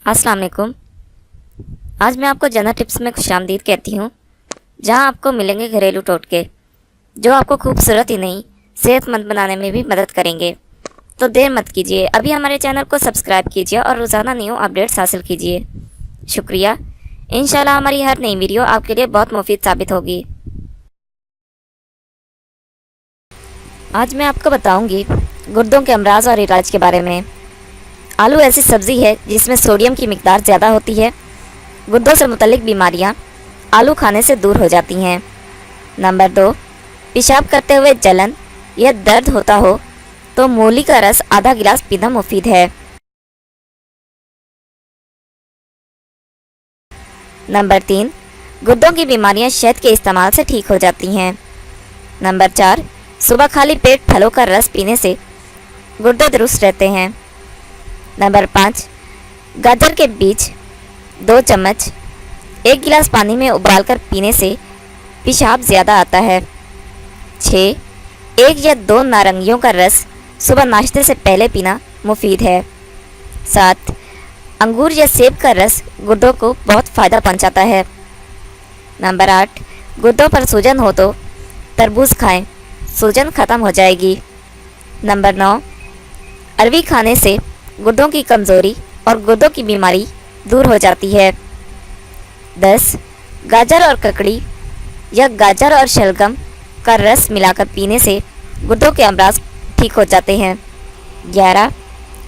अस्सलाम वालेकुम। आज मैं आपको जनरल टिप्स में खुशामदीद कहती हूँ, जहाँ आपको मिलेंगे घरेलू टोटके जो आपको खूबसूरत ही नहीं सेहतमंद बनाने में भी मदद करेंगे। तो देर मत कीजिए, अभी हमारे चैनल को सब्सक्राइब कीजिए और रोज़ाना न्यू अपडेट्स हासिल कीजिए। शुक्रिया। इंशाल्लाह हमारी हर नई वीडियो आपके लिए बहुत मुफीद साबित होगी। आज मैं आपको बताऊंगी गुर्दों के अमराज और इलाज के बारे में। आलू ऐसी सब्ज़ी है जिसमें सोडियम की मिकदार ज़्यादा होती है। गुर्दों से मुतल्लिक बीमारियां आलू खाने से दूर हो जाती हैं। नंबर 2, पेशाब करते हुए जलन या दर्द होता हो तो मूली का रस आधा गिलास पीना मुफीद है। नंबर 3, गुर्दों की बीमारियां शहद के इस्तेमाल से ठीक हो जाती हैं। नंबर 4, सुबह खाली पेट फलों का रस पीने से गुर्दे दुरुस्त रहते हैं। नंबर 5, गाजर के बीज 2 चम्मच 1 गिलास पानी में उबालकर पीने से पेशाब ज़्यादा आता है। 6, 1 या 2 नारंगियों का रस सुबह नाश्ते से पहले पीना मुफीद है। 7, अंगूर या सेब का रस गुर्दों को बहुत फ़ायदा पहुंचाता है। नंबर 8, गुर्दों पर सूजन हो तो तरबूज खाएं, सूजन ख़त्म हो जाएगी। नंबर 9, अरवी खाने से गुर्दों की कमज़ोरी और गुर्दों की बीमारी दूर हो जाती है। 10, गाजर और ककड़ी या गाजर और शलगम का रस मिलाकर पीने से गुर्दों के अमराज ठीक हो जाते हैं। 11,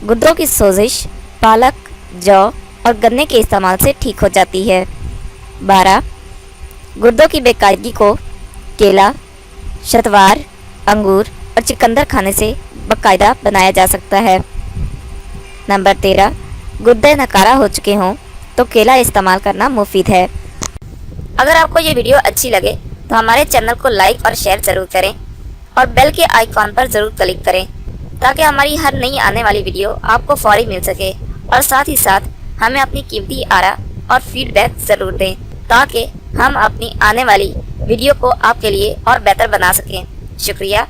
गुर्दों की सोजिश पालक, जौ और गन्ने के इस्तेमाल से ठीक हो जाती है। 12, गुर्दों की बेकायदगी को केला, शतवार, अंगूर और चुकंदर खाने से बाकायदा बनाया जा सकता है। नंबर 13, गुर्दे नकारा हो चुके हों तो केला इस्तेमाल करना मुफीद है। अगर आपको ये वीडियो अच्छी लगे तो हमारे चैनल को लाइक और शेयर ज़रूर करें और बेल के आइकॉन पर ज़रूर क्लिक करें ताकि हमारी हर नई आने वाली वीडियो आपको फौरी मिल सके। और साथ ही साथ हमें अपनी कीमती आरा और फीडबैक ज़रूर दें ताकि हम अपनी आने वाली वीडियो को आपके लिए और बेहतर बना सकें। शुक्रिया।